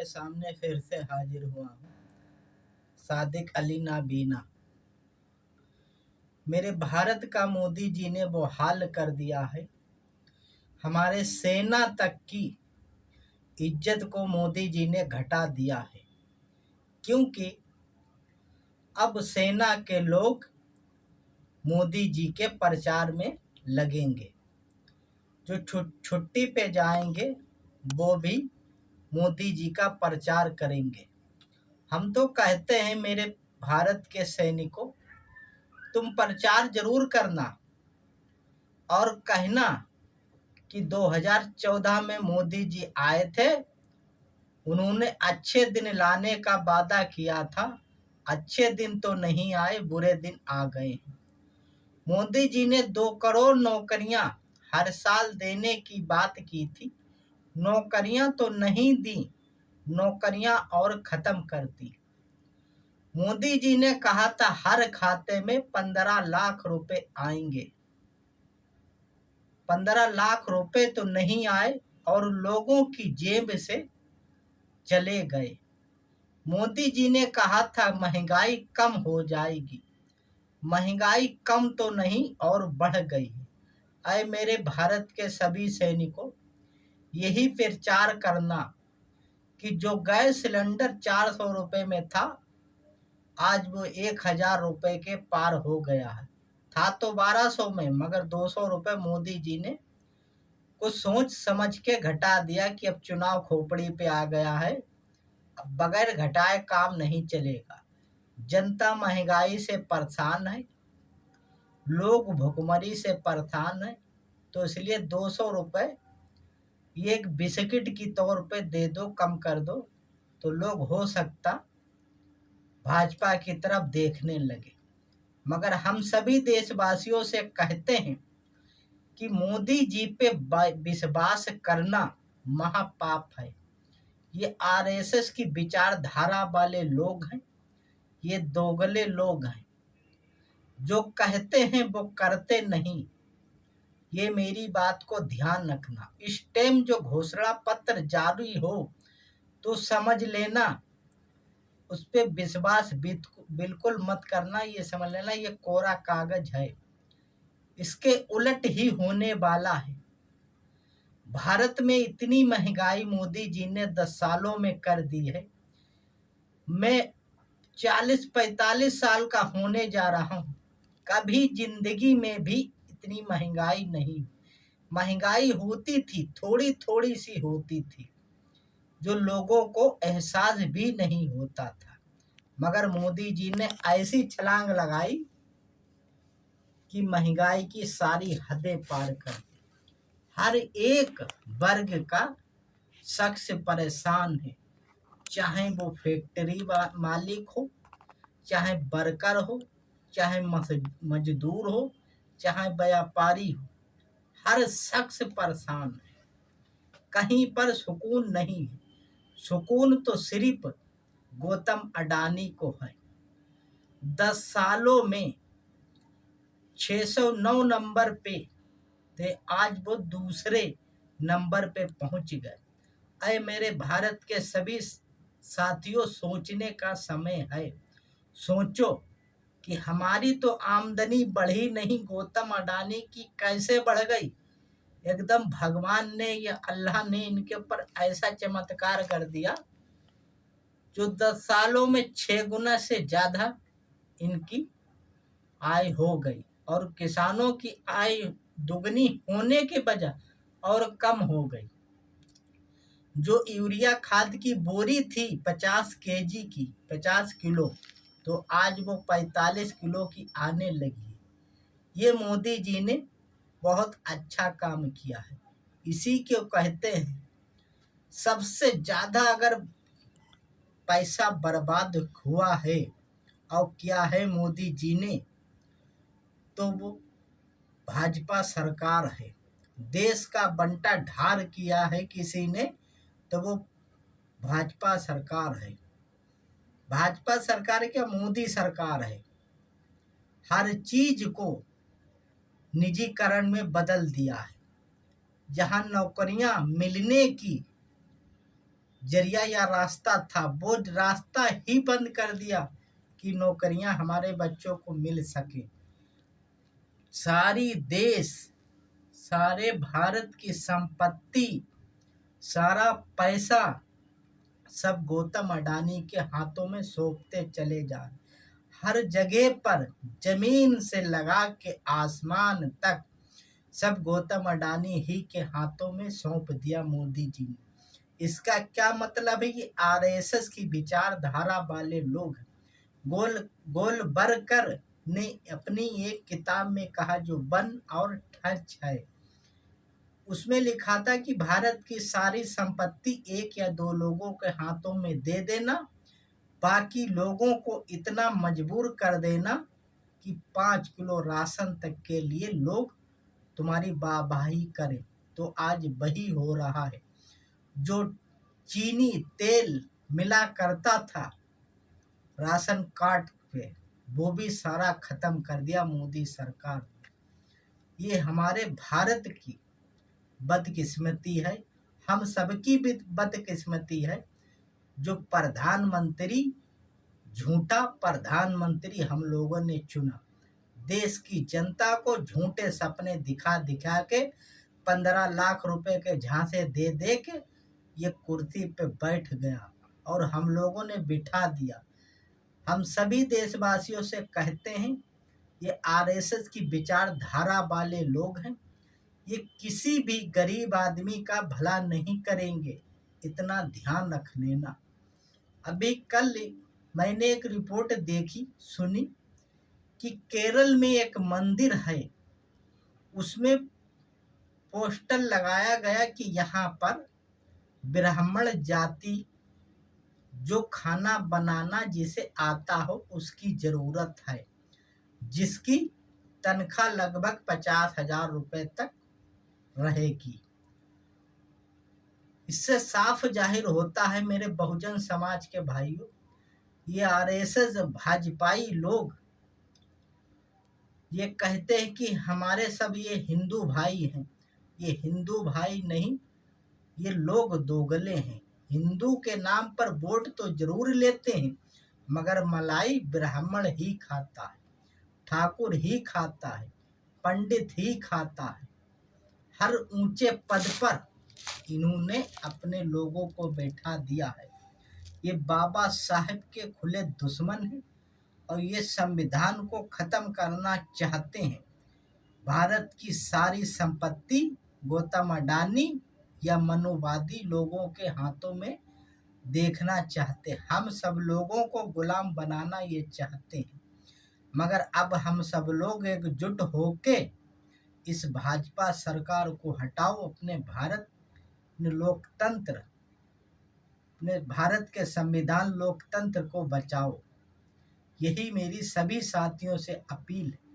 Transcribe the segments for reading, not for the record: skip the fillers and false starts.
सामने फिर से हाजिर हुआ हूँ। सादिक अली नाबीना। मेरे भारत का मोदी जी ने वो हाल कर दिया है, हमारे सेना तक की इज्जत को मोदी जी ने घटा दिया है। क्योंकि अब सेना के लोग मोदी जी के प्रचार में लगेंगे, जो छुट्टी पे जाएंगे वो भी मोदी जी का प्रचार करेंगे। हम तो कहते हैं मेरे भारत के सैनिकों, तुम प्रचार जरूर करना और कहना कि 2014 में मोदी जी आए थे, उन्होंने अच्छे दिन लाने का वादा किया था, अच्छे दिन तो नहीं आए, बुरे दिन आ गए हैं। मोदी जी ने 2 करोड़ नौकरियां हर साल देने की बात की थी, नौकरियां तो नहीं दी, नौकरियां और खत्म कर दी। मोदी जी ने कहा था हर खाते में 15 लाख रुपए आएंगे, 15 लाख रुपए तो नहीं आए और लोगों की जेब से चले गए। मोदी जी ने कहा था महंगाई कम हो जाएगी, महंगाई कम तो नहीं और बढ़ गई। अय मेरे भारत के सभी सैनिकों, यही प्रचार करना कि जो गैस सिलेंडर 400 रुपए में था, आज वो 1000 रुपए के पार हो गया है। था तो 1200 में, मगर 200 रुपए मोदी जी ने कुछ सोच समझ के घटा दिया कि अब चुनाव खोपड़ी पे आ गया है, अब बगैर घटाए काम नहीं चलेगा। जनता महंगाई से परेशान है, लोग भुखमरी से परेशान है, तो इसलिए 200 रुपए ये एक बिस्किट की तौर पे दे दो, कम कर दो, तो लोग हो सकता भाजपा की तरफ देखने लगे। मगर हम सभी देशवासियों से कहते हैं कि मोदी जी पे विश्वास करना महापाप है। ये आरएसएस की विचारधारा वाले लोग हैं, ये दोगले लोग हैं, जो कहते हैं वो करते नहीं। ये मेरी बात को ध्यान रखना। इस टाइम जो घोषणा पत्र जारी हो तो समझ लेना, उस पर विश्वास बिल्कुल मत करना। ये समझ लेना ये कोरा कागज है, इसके उलट ही होने वाला है। भारत में इतनी महंगाई मोदी जी ने 10 सालों में कर दी है। मैं 40-45 साल का होने जा रहा हूँ, कभी जिंदगी में भी इतनी महंगाई नहीं। महंगाई होती थी, थोड़ी थोड़ी सी होती थी, जो लोगों को एहसास भी नहीं होता था। मगर मोदी जी ने ऐसी छलांग लगाई कि महंगाई की सारी हदें पार कर दी। हर एक वर्ग का शख्स परेशान है, चाहे वो फैक्ट्री मालिक हो, चाहे वर्कर हो, चाहे मजदूर हो, चाहे व्यापारी हो, हर शख्स परेशान है। कहीं पर सुकून नहीं है। सुकून तो सिर्फ गौतम अडानी को है। 10 सालों में 609 नंबर पे थे, आज वो दूसरे नंबर पे पहुंच गए। अय मेरे भारत के सभी साथियों, सोचने का समय है। सोचो कि हमारी तो आमदनी बढ़ी नहीं, गौतम अडानी की कैसे बढ़ गई। एकदम भगवान ने या अल्लाह ने इनके ऊपर ऐसा चमत्कार कर दिया, जो 10 सालों में 6 गुना से ज्यादा इनकी आय हो गई, और किसानों की आय दुगनी होने के बजाय और कम हो गई। जो यूरिया खाद की बोरी थी 50 केजी की, 50 किलो, तो आज वो 45 किलो की आने लगी। ये मोदी जी ने बहुत अच्छा काम किया है। इसी को कहते हैं सबसे ज्यादा अगर पैसा बर्बाद हुआ है और किया है मोदी जी ने, तो वो भाजपा सरकार है। देश का बंटा ढार किया है किसी ने, तो वो भाजपा सरकार है। भाजपा सरकार क्या, मोदी सरकार है। हर चीज को निजीकरण में बदल दिया है। जहां नौकरियां मिलने की जरिया या रास्ता था, वो रास्ता ही बंद कर दिया कि नौकरियां हमारे बच्चों को मिल सके। सारी देश, सारे भारत की संपत्ति, सारा पैसा सब गौतम अडानी के हाथों में सौंपते चले जा रहे। हर जगह पर जमीन से लगा के आसमान तक सब गौतम अडानी ही के हाथों में सौंप दिया मोदी जी ने। इसका क्या मतलब है? ये आरएसएस की विचारधारा वाले लोग। गोलबर्गर ने अपनी एक किताब में कहा जो वन और ठच है, उसमें लिखा था कि भारत की सारी संपत्ति एक या दो लोगों के हाथों में दे देना, बाकी लोगों को इतना मजबूर कर देना कि 5 किलो राशन तक के लिए लोग तुम्हारी वाहवाही करें। तो आज वही हो रहा है। जो चीनी तेल मिला करता था राशन कार्ड पे, वो भी सारा खत्म कर दिया मोदी सरकार ने। ये हमारे भारत की बदकिस्मती है, हम सबकी भी बदकिस्मती है। जो प्रधानमंत्री, झूठा प्रधानमंत्री हम लोगों ने चुना। देश की जनता को झूठे सपने दिखा दिखा के 15 लाख रुपए के झांसे दे दे के ये कुर्सी पे बैठ गया और हम लोगों ने बिठा दिया। हम सभी देशवासियों से कहते हैं, ये आरएसएस की विचारधारा वाले लोग हैं। ये किसी भी गरीब आदमी का भला नहीं करेंगे, इतना ध्यान रख लेना। अभी कल मैंने एक रिपोर्ट देखी सुनी कि केरल में एक मंदिर है, उसमें पोस्टर लगाया गया कि यहाँ पर ब्राह्मण जाति जो खाना बनाना जिसे आता हो उसकी जरूरत है, जिसकी तनख्वाह लगभग 50,000 रुपए तक रहेगी। इससे साफ जाहिर होता है मेरे बहुजन समाज के भाइयों, ये आरएसएस भाजपाई लोग ये कहते हैं कि हमारे सब ये हिंदू भाई हैं। ये हिंदू भाई नहीं, ये लोग दोगले हैं। हिंदू के नाम पर वोट तो जरूर लेते हैं, मगर मलाई ब्राह्मण ही खाता है, ठाकुर ही खाता है, पंडित ही खाता है। हर ऊंचे पद पर इन्होंने अपने लोगों को बैठा दिया है। ये बाबा साहब के खुले दुश्मन हैं और ये संविधान को खत्म करना चाहते हैं। भारत की सारी संपत्ति गौतम अडानी या मनुवादी लोगों के हाथों में देखना चाहते। हम सब लोगों को गुलाम बनाना ये चाहते हैं, मगर अब हम सब लोग एकजुट होके इस भाजपा सरकार को हटाओ, अपने भारत में लोकतंत्र, अपने भारत के संविधान लोकतंत्र को बचाओ। यही मेरी सभी साथियों से अपील है।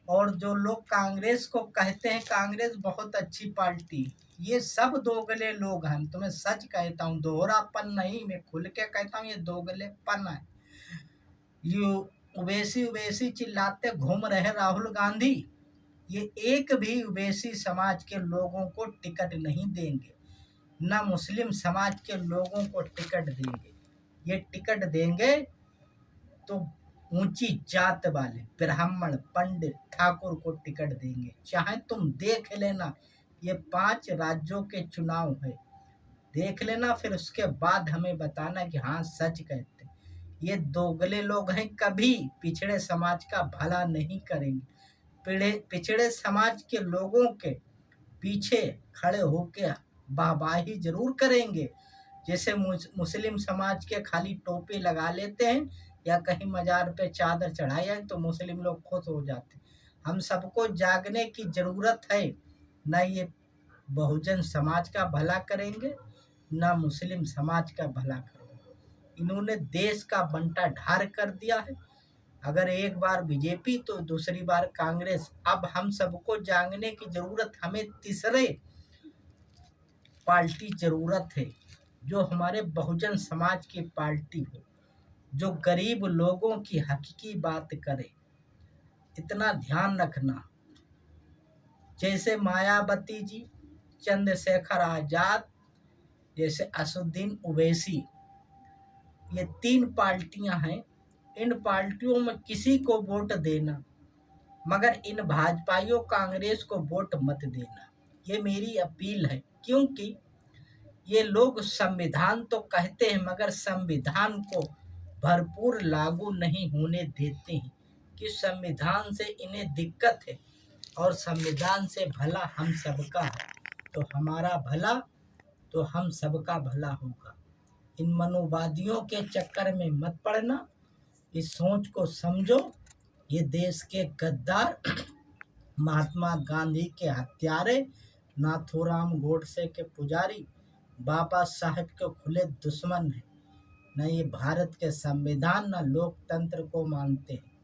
और जो लोग कांग्रेस को कहते हैं कांग्रेस बहुत अच्छी पार्टी, ये सब दोगले लोग हैं। तुम्हें सच कहता हूँ, दोहरापन नहीं, मैं खुल के कहता हूँ, ये दोगलेपन है। ये ओवैसी ओवैसी चिल्लाते घूम रहे राहुल गांधी, ये एक भी ओवैसी समाज के लोगों को टिकट नहीं देंगे, ना मुस्लिम समाज के लोगों को टिकट देंगे। ये टिकट देंगे तो ऊंची जात वाले ब्राह्मण, पंडित, ठाकुर को टिकट देंगे। चाहे तुम देख लेना, ये 5 राज्यों के चुनाव है, देख लेना, फिर उसके बाद हमें बताना कि हाँ सच कहते। ये दोगले लोग हैं, कभी पिछड़े समाज का भला नहीं करेंगे। पिछड़े समाज के लोगों के पीछे खड़े होकर वाहवाही जरूर करेंगे। जैसे मुस्लिम समाज के खाली टोपी लगा लेते हैं या कहीं मजार पे चादर चढ़ाई जाए तो मुस्लिम लोग खुश हो जाते। हम सबको जागने की जरूरत है। न ये बहुजन समाज का भला करेंगे, न मुस्लिम समाज का भला करेंगे। इन्होंने देश का बंटा ढार कर दिया है। अगर एक बार बीजेपी तो दूसरी बार कांग्रेस। अब हम सबको जागने की जरूरत, हमें तीसरे पार्टी जरूरत है जो हमारे बहुजन समाज की पार्टी हो, जो गरीब लोगों की हकीकी बात करे। इतना ध्यान रखना, जैसे मायावती जी, चंद्रशेखर आजाद, जैसे असुद्दीन ओवैसी, ये 3 पार्टियां हैं। इन पार्टियों में किसी को वोट देना, मगर इन भाजपाइयों कांग्रेस को वोट मत देना, ये मेरी अपील है। क्योंकि ये लोग संविधान तो कहते हैं मगर संविधान को भरपूर लागू नहीं होने देते हैं, कि संविधान से इन्हें दिक्कत है और संविधान से भला हम सबका है, तो हमारा भला तो हम सबका भला होगा। इन मनोवादियों के चक्कर में मत पड़ना, इस सोच को समझो। ये देश के गद्दार, महात्मा गांधी के हत्यारे, नाथूराम गोडसे के पुजारी, बाबा साहेब के खुले दुश्मन हैं। न ये भारत के संविधान न लोकतंत्र को मानते हैं।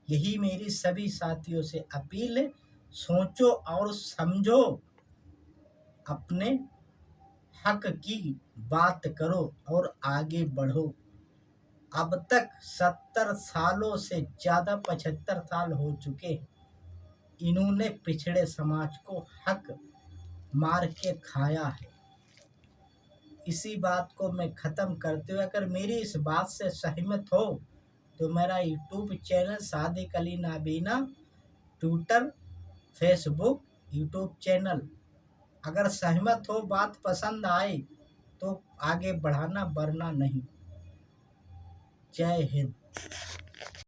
यही मेरी सभी साथियों से अपील है, सोचो और समझो, अपने हक की बात करो और आगे बढ़ो। अब तक 70 सालों से ज़्यादा 75 साल हो चुके हैं, इन्होंने पिछड़े समाज को हक मार के खाया है। इसी बात को मैं ख़त्म करते हुए, अगर मेरी इस बात से सहमत हो तो मेरा यूट्यूब चैनल सादिक अली नाबीना, ट्विटर, फेसबुक, यूट्यूब चैनल, अगर सहमत हो, बात पसंद आए तो आगे बढ़ाना, वरना नहीं। जय हिंद।